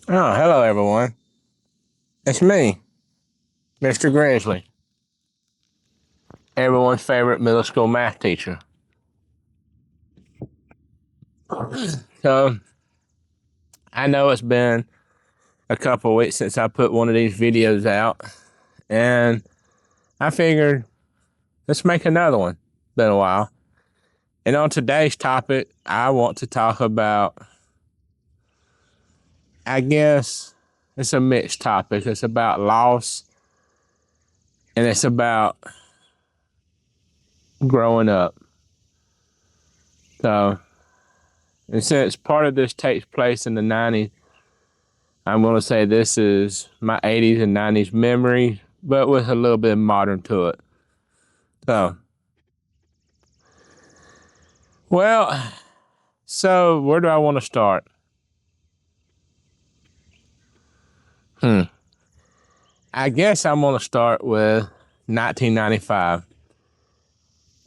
Oh, hello everyone. It's me, Mr. Grizzly, everyone's favorite middle school math teacher. So, I know it's been a couple of weeks since I put one of these videos out, and I figured let's make another one. Been a while. And on today's topic, I want to talk about, I guess it's a mixed topic. It's about loss and it's about growing up. So, and since part of this takes place in the 90s, I'm going to say this is my 80s and 90s memory, but with a little bit of modern to it. So, well, so where do I want to start? I guess I'm going to start with 1995.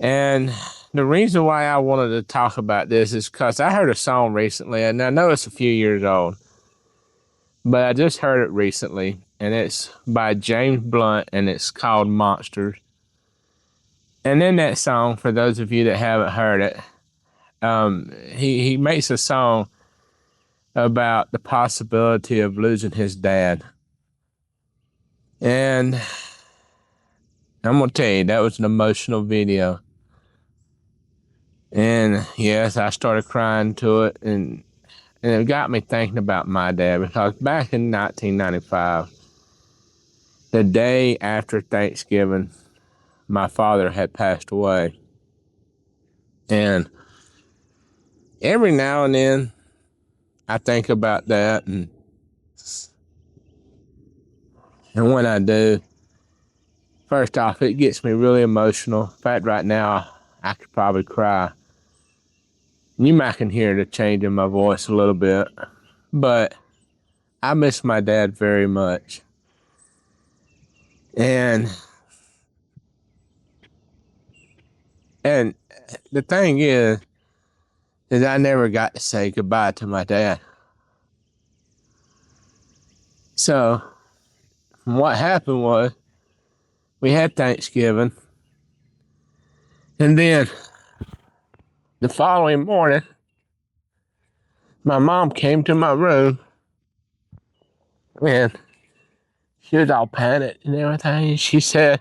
And the reason why I wanted to talk about this is because I heard a song recently, and I know it's a few years old, but I just heard it recently, and it's by James Blunt, and it's called Monsters. And in that song, for those of you that haven't heard it, he makes a song about the possibility of losing his dad. And I'm gonna tell you, that was an emotional video. And yes, I started crying to it, and it got me thinking about my dad because back in 1995, the day after Thanksgiving, my father had passed away. And every now and then, I think about that, and when I do, first off, it gets me really emotional. In fact, right now, I could probably cry. You might can hear the change in my voice a little bit, but I miss my dad very much. And and the thing is I never got to say goodbye to my dad. So what happened was we had Thanksgiving, and then the following morning, my mom came to my room, and she was all panicked and everything. She said,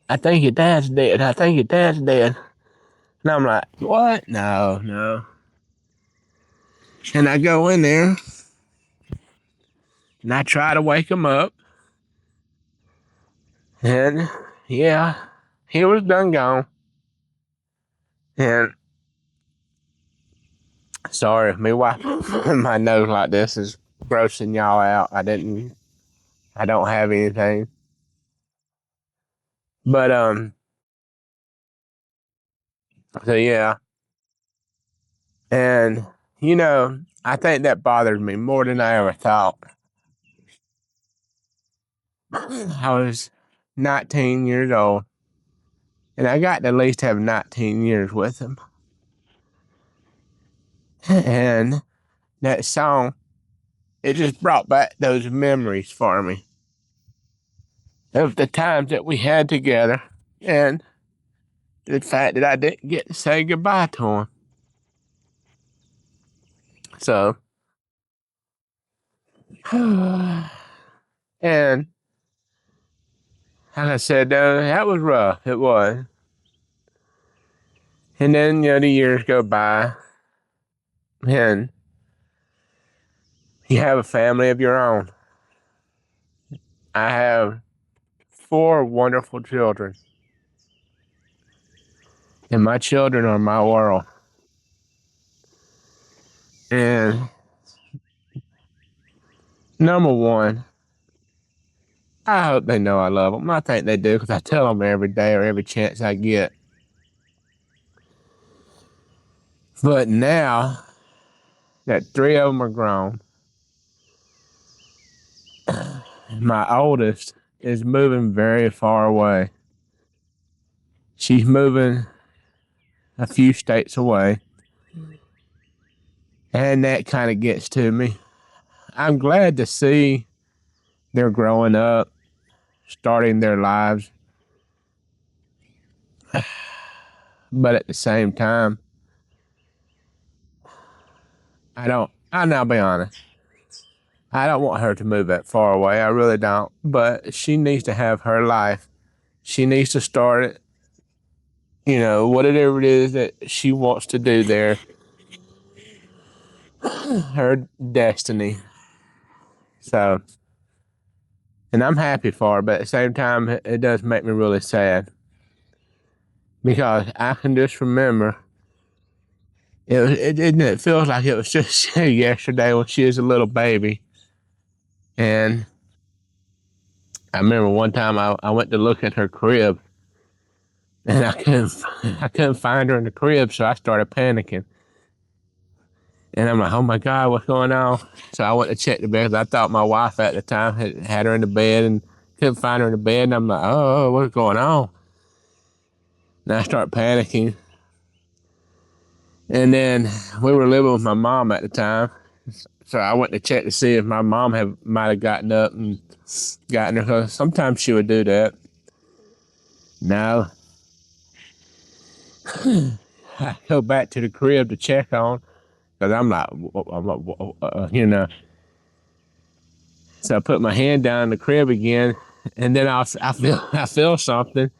"I think your dad's dead. I think your dad's dead." And I'm like, "What? No, no." And I go in there and I try to wake him up. And yeah, he was done gone. And sorry if me wiping my nose like this is grossing y'all out. I don't have anything. But so yeah. And I think that bothered me more than I ever thought. I was 19 years old, and I got to at least have 19 years with him. And that song, it just brought back those memories for me of the times that we had together and the fact that I didn't get to say goodbye to him. So, and like I said, that was rough. It was. And then, the years go by, and you have a family of your own. I have four wonderful children, and my children are my world. And number one, I hope they know I love them. I think they do because I tell them every day or every chance I get. But now that three of them are grown, my oldest is moving very far away. She's moving a few states away. And that kind of gets to me. I'm glad to see they're growing up, starting their lives. But at the same time, I'll now be honest. I don't want her to move that far away. I really don't. But she needs to have her life. She needs to start it, whatever it is that she wants to do there, her destiny. So, and I'm happy for her, but at the same time, it does make me really sad because I can just remember it feels like it was just yesterday when she was a little baby. And I remember one time I went to look at her crib and I couldn't find her in the crib, so I started panicking. And I'm like, oh my God, what's going on? So I went to check the bed because I thought my wife at the time had her in the bed and couldn't find her in the bed. And I'm like, oh, what's going on? And I start panicking. And then we were living with my mom at the time. So I went to check to see if my mom might have gotten up and gotten her. Because sometimes she would do that. No. I go back to the crib to check on. Because I'm like, So I put my hand down in the crib again, and then I feel something,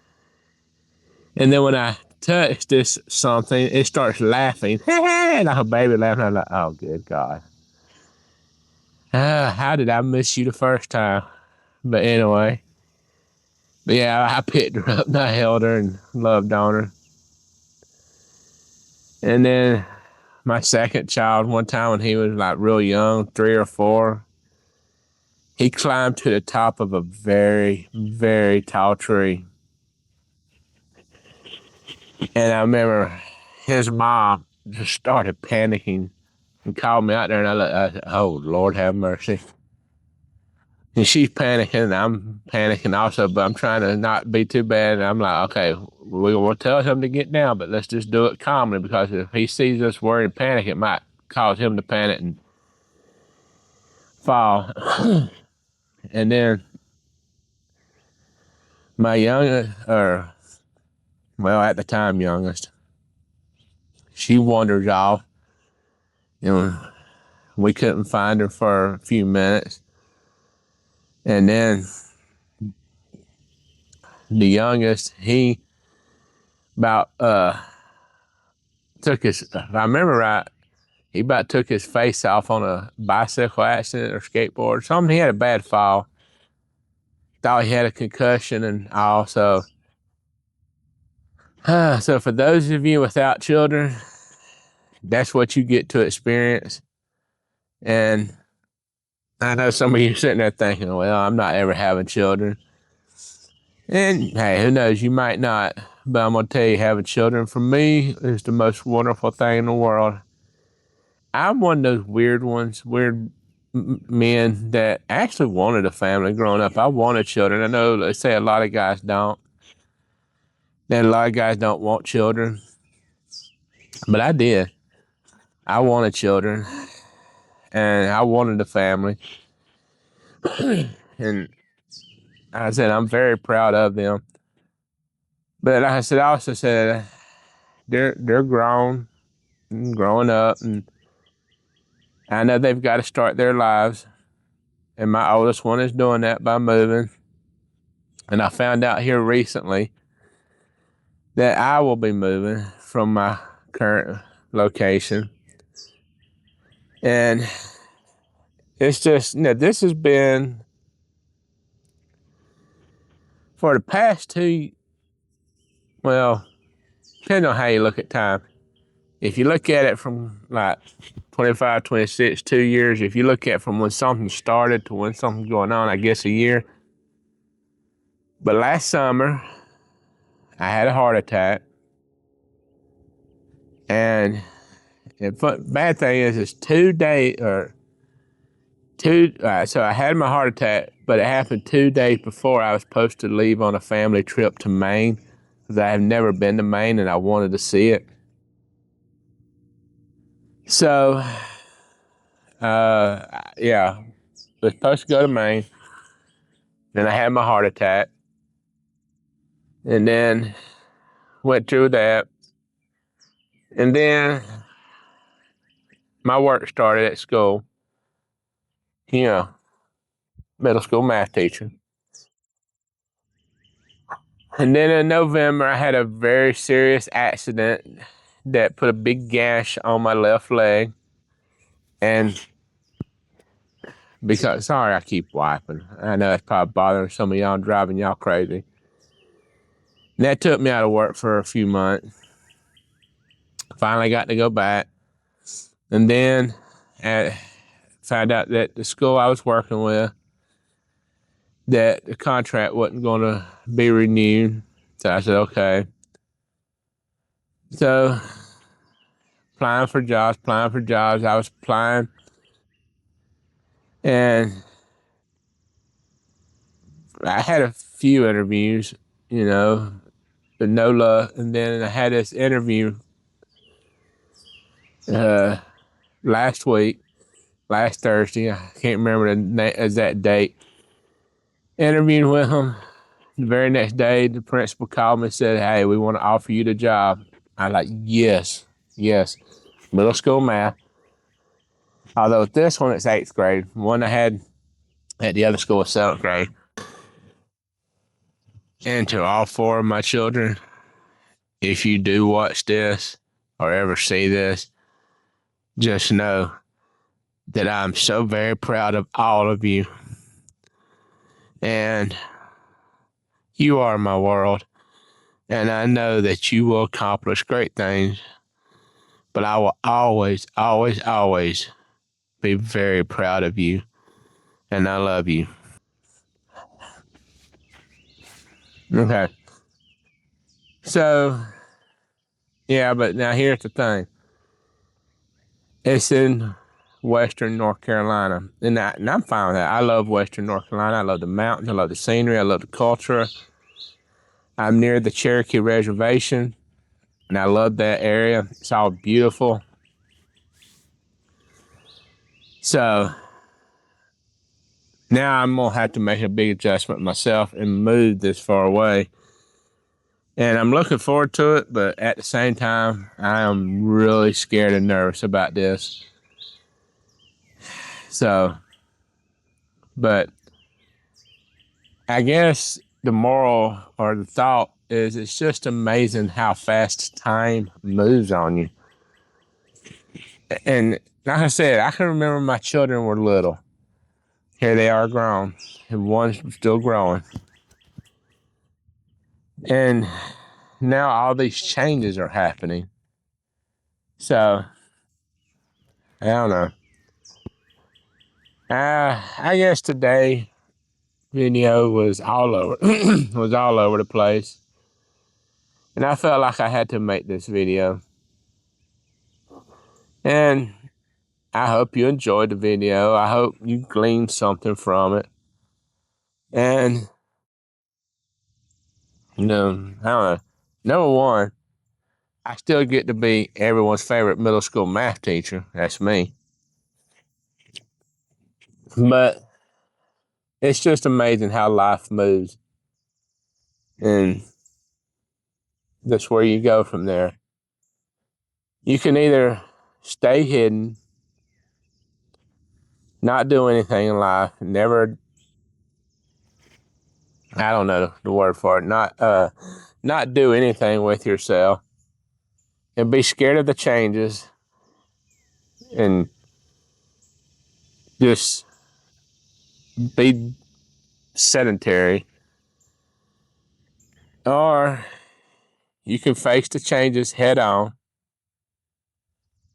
and then when I touch this something, it starts laughing, and like a baby laughing. I'm like, oh, good God, how did I miss you the first time? But anyway, I picked her up and I held her and loved on her, and then my second child, one time when he was like real young, 3 or 4. He climbed to the top of a very, very tall tree. And I remember his mom just started panicking and called me out there. And I said, oh, Lord have mercy. And she's panicking, and I'm panicking also, but I'm trying to not be too bad. And I'm like, okay, we'll tell him to get down, but let's just do it calmly, because if he sees us worried and panic, it might cause him to panic and fall. And then my youngest, at the time youngest, she wandered off. We couldn't find her for a few minutes. And then the youngest, he about took his, if I remember right, he about took his face off on a bicycle accident or skateboard or something. He had a bad fall. Thought he had a concussion and all. So for those of you without children, that's what you get to experience. And I know some of you sitting there thinking, well, I'm not ever having children. And hey, who knows, you might not. But I'm going to tell you, having children for me is the most wonderful thing in the world. I'm one of those weird men that actually wanted a family growing up. I wanted children. I know they say a lot of guys don't. And a lot of guys don't want children. But I did. I wanted children. And I wanted a family. And I said, I'm very proud of them. But like I said, I also said, they're growing up, and I know they've got to start their lives. And my oldest one is doing that by moving. And I found out here recently that I will be moving from my current location. And it's just, this has been, for the past depending on how you look at time. If you look at it from like 25, 26, 2 years, if you look at from when something started to when something's going on, I guess a year. But last summer, I had a heart attack. And the bad thing is, it's 2 days so I had my heart attack, but it happened 2 days before I was supposed to leave on a family trip to Maine, because I have never been to Maine and I wanted to see it. So yeah, was supposed to go to Maine. Then I had my heart attack. And then went through that. And then my work started at school. You know, middle school math teacher. And then in November, I had a very serious accident that put a big gash on my left leg. And because, sorry, I keep wiping. I know it's probably bothering some of y'all, driving y'all crazy. And that took me out of work for a few months. Finally got to go back. And then found out that the school I was working with, that the contract wasn't going to be renewed. So I said, okay. So applying for jobs. I was applying. And I had a few interviews, but no luck. And then I had this interview last Thursday. I can't remember the exact date. Interviewed with him. The very next day, the principal called me and said, hey, we want to offer you the job. I was like, yes. Middle school math. Although this one, it's 8th grade. One I had at the other school was 7th grade. And to all 4 of my children, if you do watch this or ever see this, just know that I'm so very proud of all of you. And you are my world. And I know that you will accomplish great things. But I will always, always, always be very proud of you. And I love you. Okay. So, yeah, but now here's the thing. It's in Western North Carolina. And I'm fine with that. I love Western North Carolina. I love the mountains. I love the scenery. I love the culture. I'm near the Cherokee Reservation. And I love that area. It's all beautiful. So now I'm going to have to make a big adjustment myself and move this far away. And I'm looking forward to it, but at the same time, I am really scared and nervous about this. So, but I guess the moral or the thought is it's just amazing how fast time moves on you. And like I said, I can remember my children were little. Here they are grown, and one's still growing. And now all these changes are happening. So, I don't know. I guess today video was all over the place. And I felt like I had to make this video. And I hope you enjoyed the video. I hope you gleaned something from it. And, I don't know. Number one, I still get to be everyone's favorite middle school math teacher. That's me. But it's just amazing how life moves. And that's where you go from there. You can either stay hidden, not do anything in life, never, I don't know the word for it, not do anything with yourself, and be scared of the changes and just be sedentary. Or you can face the changes head on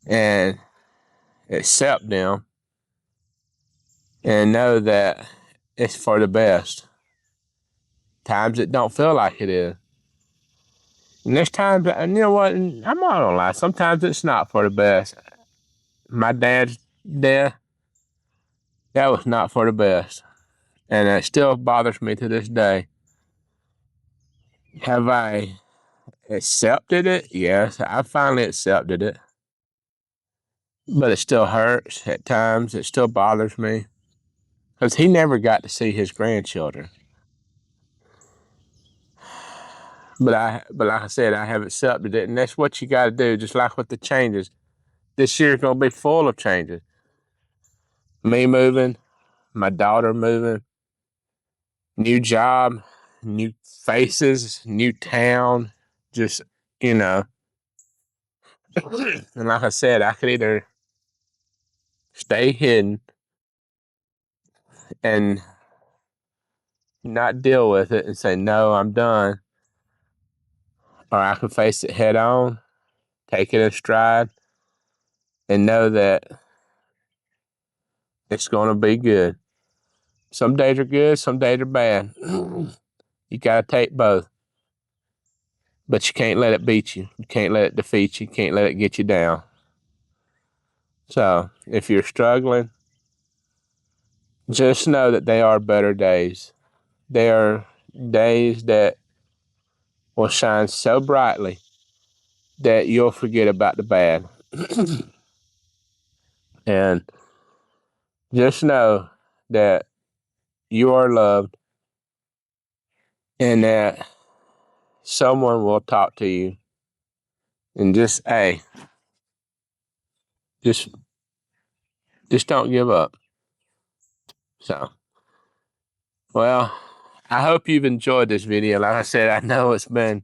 and accept them and know that it's for the best. Times it don't feel like it is. And there's times, and you know what, I'm not gonna lie, sometimes it's not for the best. My dad's death, that was not for the best. And it still bothers me to this day. Have I accepted it? Yes, I finally accepted it. but it still hurts at times. It still bothers me because he never got to see his grandchildren. But like I said, I have accepted it, and that's what you got to do. Just like with the changes, this year's gonna be full of changes. Me moving, my daughter moving, new job, new faces, new town. Just you know, and like I said, I could either stay hidden and not deal with it and say no, I'm done, or I can face it head on, take it in stride, and know that it's gonna be good. Some days are good, some days are bad. You gotta take both. But you can't let it beat you. You can't let it defeat you. You can't let it get you down. So if you're struggling, just know that they are better days. They are days that will shine so brightly that you'll forget about the bad. And just know that you are loved and that someone will talk to you and just just don't give up. So, well, I hope you've enjoyed this video. Like I said, I know it's been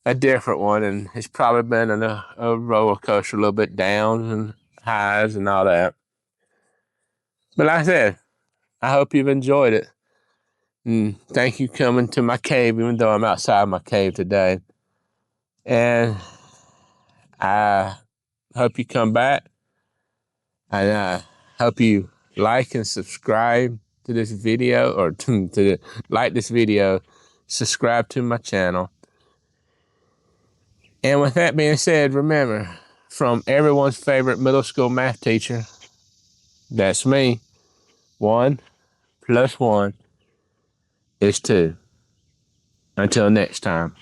a different one, and it's probably been a roller coaster, a little bit downs and highs and all that. But like I said, I hope you've enjoyed it. And thank you coming to my cave, even though I'm outside my cave today. And I hope you come back. And I hope you like and subscribe to this video, or like this video, subscribe to my channel. And with that being said, remember, from everyone's favorite middle school math teacher, that's me, 1 + 1 is 2. Until next time.